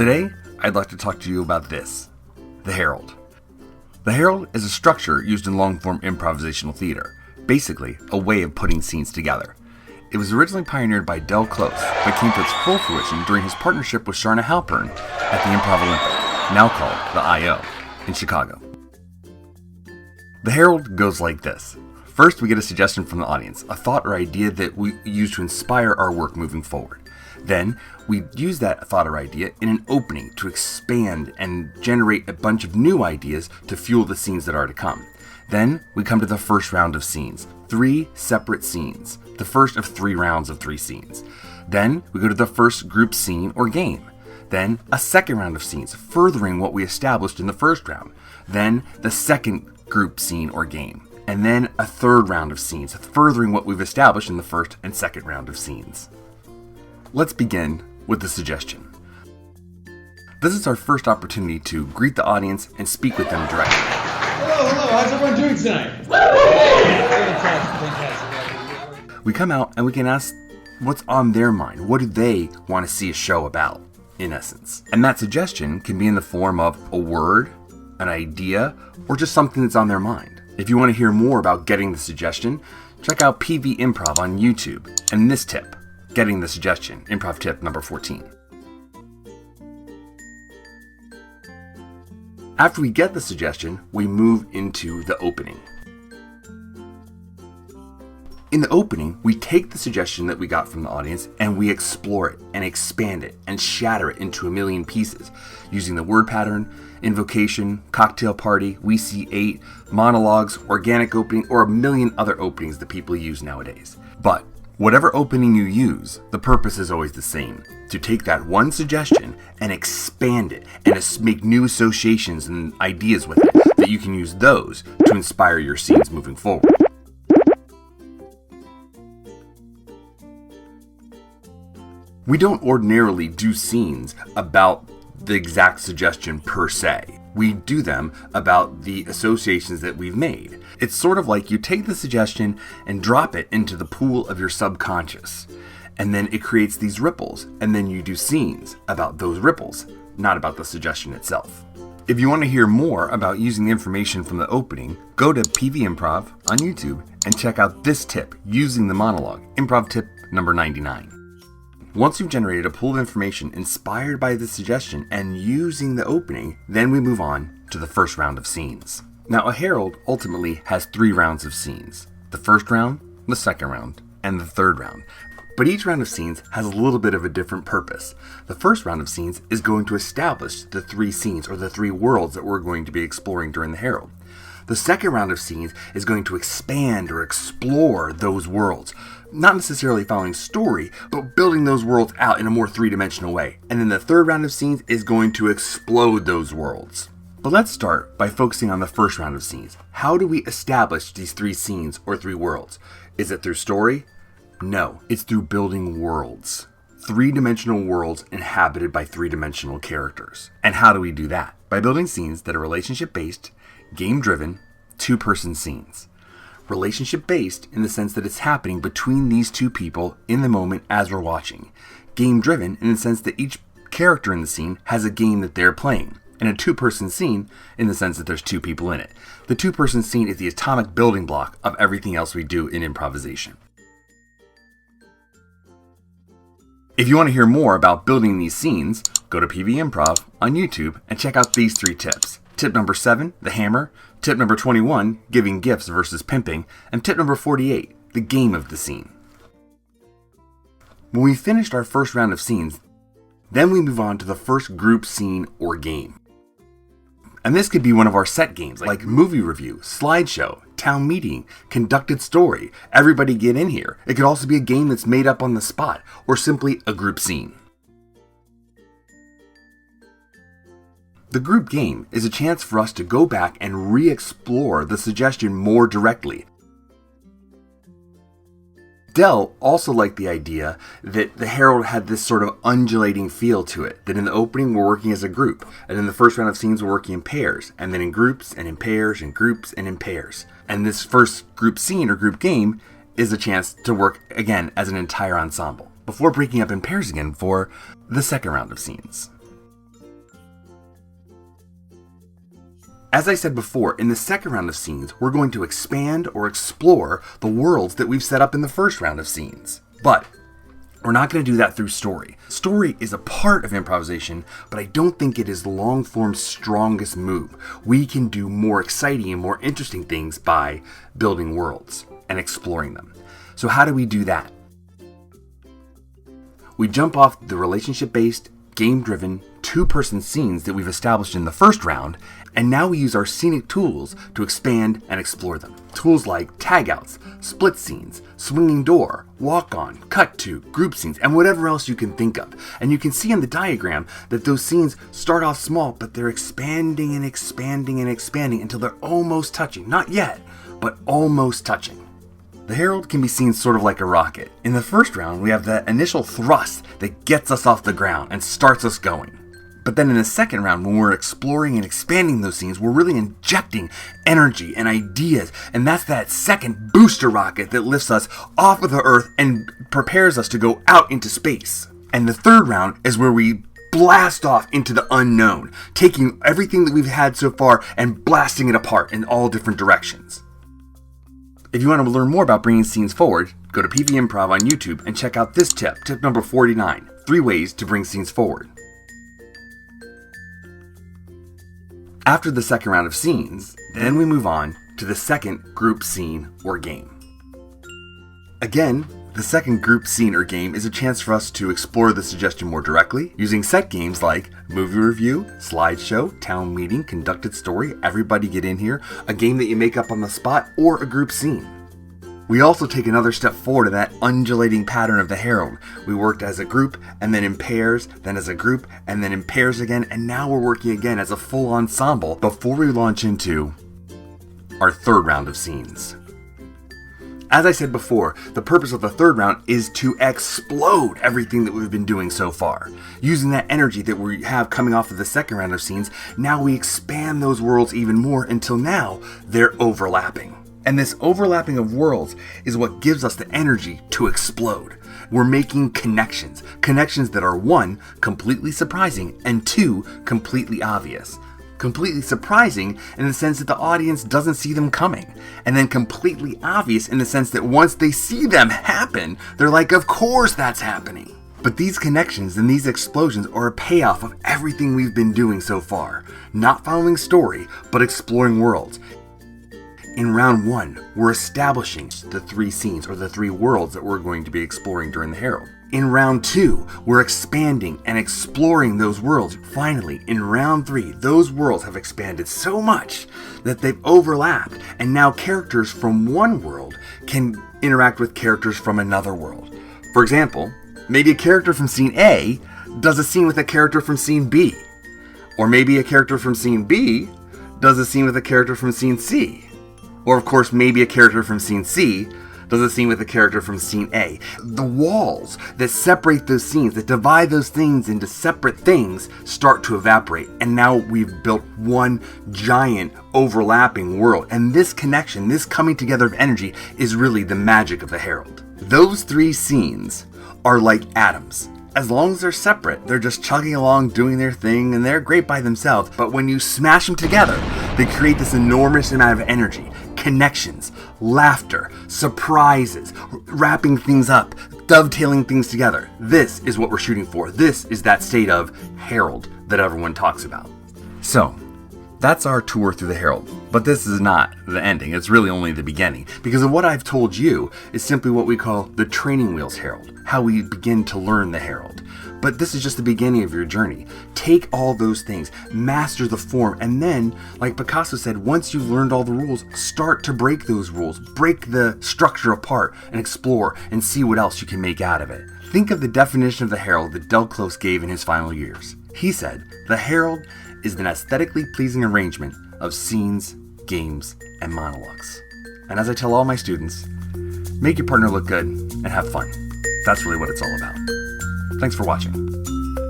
Today, I'd like to talk to you about this, the Herald. The Herald is a structure used in long-form improvisational theater, basically a way of putting scenes together. It was originally pioneered by Del Close, but came to its full fruition during his partnership with Sharna Halpern at the Improv Olympic, now called the I.O., in Chicago. The Herald goes like this. First, we get a suggestion from the audience, a thought or idea that we use to inspire our work moving forward. Then, we use that thought or idea in an opening to expand and generate a bunch of new ideas to fuel the scenes that are to come. Then, we come to the first round of scenes, 3 separate scenes, the first of 3 rounds of 3 scenes. Then, we go to the first group scene or game. Then, a second round of scenes, furthering what we established in the first round. Then, the second group scene or game. And then, a third round of scenes, furthering what we've established in the first and second round of scenes. Let's begin with the suggestion. This is our first opportunity to greet the audience and speak with them directly. Hello, how's everyone doing tonight? Fantastic. We come out and we can ask what's on their mind. What do they want to see a show about, in essence? And that suggestion can be in the form of a word, an idea, or just something that's on their mind. If you want to hear more about getting the suggestion, check out PVImprov on YouTube and this tip. Getting the suggestion, improv tip number 14. After we get the suggestion, we move into the opening. In the opening, we take the suggestion that we got from the audience and we explore it and expand it and shatter it into a million pieces using the word pattern, invocation, cocktail party, we see 8, monologues, organic opening, or a million other openings that people use nowadays. But whatever opening you use, the purpose is always the same, to take that one suggestion and expand it and make new associations and ideas with it that you can use those to inspire your scenes moving forward. We don't ordinarily do scenes about the exact suggestion per se. We do them about the associations that we've made. It's sort of like you take the suggestion and drop it into the pool of your subconscious. And then it creates these ripples. And then you do scenes about those ripples, not about the suggestion itself. If you want to hear more about using the information from the opening, go to PVImprov on YouTube and check out this tip using the monologue, improv tip number 99. Once you've generated a pool of information inspired by the suggestion and using the opening, then we move on to the first round of scenes. Now, a Herald ultimately has 3 rounds of scenes. The first round, the second round, and the third round. But each round of scenes has a little bit of a different purpose. The first round of scenes is going to establish the 3 scenes or the 3 worlds that we're going to be exploring during the Herald. The second round of scenes is going to expand or explore those worlds. Not necessarily following story, but building those worlds out in a more 3-dimensional way. And then the third round of scenes is going to explode those worlds. But let's start by focusing on the first round of scenes. How do we establish these 3 scenes or 3 worlds? Is it through story? No, it's through building worlds. 3-dimensional worlds inhabited by 3-dimensional characters. And how do we do that? By building scenes that are relationship-based, game-driven, 2-person scenes. Relationship-based in the sense that it's happening between these 2 people in the moment as we're watching. Game-driven in the sense that each character in the scene has a game that they're playing. And a 2-person scene in the sense that there's 2 people in it. The 2-person scene is the atomic building block of everything else we do in improvisation. If you want to hear more about building these scenes, go to PVImprov on YouTube and check out these 3 tips. Tip number 7, the hammer. Tip number 21, giving gifts versus pimping. And tip number 48, the game of the scene. When we finished our first round of scenes, then we move on to the first group scene or game. And this could be one of our set games, like movie review, slideshow, town meeting, conducted story, everybody get in here. It could also be a game that's made up on the spot, or simply a group scene. The group game is a chance for us to go back and re-explore the suggestion more directly. Del also liked the idea that the Herald had this sort of undulating feel to it, that in the opening we're working as a group, and in the first round of scenes we're working in pairs, and then in groups, and in pairs, and groups, and in pairs. And this first group scene or group game is a chance to work again as an entire ensemble, before breaking up in pairs again for the second round of scenes. As I said before, in the second round of scenes, we're going to expand or explore the worlds that we've set up in the first round of scenes. But we're not going to do that through story. Story is a part of improvisation, but I don't think it is long-form's strongest move. We can do more exciting and more interesting things by building worlds and exploring them. So how do we do that? We jump off the relationship-based, game-driven, two-person scenes that we've established in the first round, and now we use our scenic tools to expand and explore them. Tools like tagouts, split scenes, swinging door, walk-on, cut to, group scenes, and whatever else you can think of. And you can see in the diagram that those scenes start off small, but they're expanding and expanding and expanding until they're almost touching. Not yet, but almost touching. The Herald can be seen sort of like a rocket. In the first round, we have that initial thrust that gets us off the ground and starts us going. But then in the second round, when we're exploring and expanding those scenes, we're really injecting energy and ideas. And that's that second booster rocket that lifts us off of the Earth and prepares us to go out into space. And the third round is where we blast off into the unknown, taking everything that we've had so far and blasting it apart in all different directions. If you want to learn more about bringing scenes forward, go to PVImprov on YouTube and check out this tip number 49, 3 ways to bring scenes forward. After the second round of scenes, then we move on to the second group scene or game. Again, the second group scene or game is a chance for us to explore the suggestion more directly, using set games like movie review, slideshow, town meeting, conducted story, everybody get in here, a game that you make up on the spot, or a group scene. We also take another step forward in that undulating pattern of the Herald. We worked as a group, and then in pairs, then as a group, and then in pairs again, and now we're working again as a full ensemble before we launch into our third round of scenes. As I said before, the purpose of the third round is to explode everything that we've been doing so far. Using that energy that we have coming off of the second round of scenes, now we expand those worlds even more until now they're overlapping. And this overlapping of worlds is what gives us the energy to explode. We're making connections that are 1, completely surprising, and 2, completely obvious. Completely surprising in the sense that the audience doesn't see them coming, and then completely obvious in the sense that once they see them happen, they're like, of course that's happening. But these connections and these explosions are a payoff of everything we've been doing so far. Not following story, but exploring worlds. In round 1, we're establishing the 3 scenes or the 3 worlds that we're going to be exploring during the Herald. In round 2, we're expanding and exploring those worlds. Finally, in round 3, those worlds have expanded so much that they've overlapped, and now characters from one world can interact with characters from another world. For example, maybe a character from scene A does a scene with a character from scene B. Or maybe a character from scene B does a scene with a character from scene C. Or of course, maybe a character from scene C does a scene with a character from scene A. The walls that separate those scenes, that divide those things into separate things, start to evaporate. And now we've built one giant overlapping world. And this connection, this coming together of energy, is really the magic of the Herald. Those 3 scenes are like atoms. As long as they're separate, they're just chugging along, doing their thing, and they're great by themselves. But when you smash them together, they create this enormous amount of energy, connections, laughter, surprises, wrapping things up, dovetailing things together. This is what we're shooting for. This is that state of Herald that everyone talks about. So, that's our tour through the Herald. But this is not the ending. It's really only the beginning. Because of what I've told you is simply what we call the training wheels Herald. How we begin to learn the Herald. But this is just the beginning of your journey. Take all those things, master the form, and then, like Picasso said, once you've learned all the rules, start to break those rules. Break the structure apart and explore and see what else you can make out of it. Think of the definition of the Herald that Del Close gave in his final years. He said, the Herald is an aesthetically pleasing arrangement of scenes, games, and monologues. And as I tell all my students, make your partner look good and have fun. That's really what it's all about. Thanks for watching.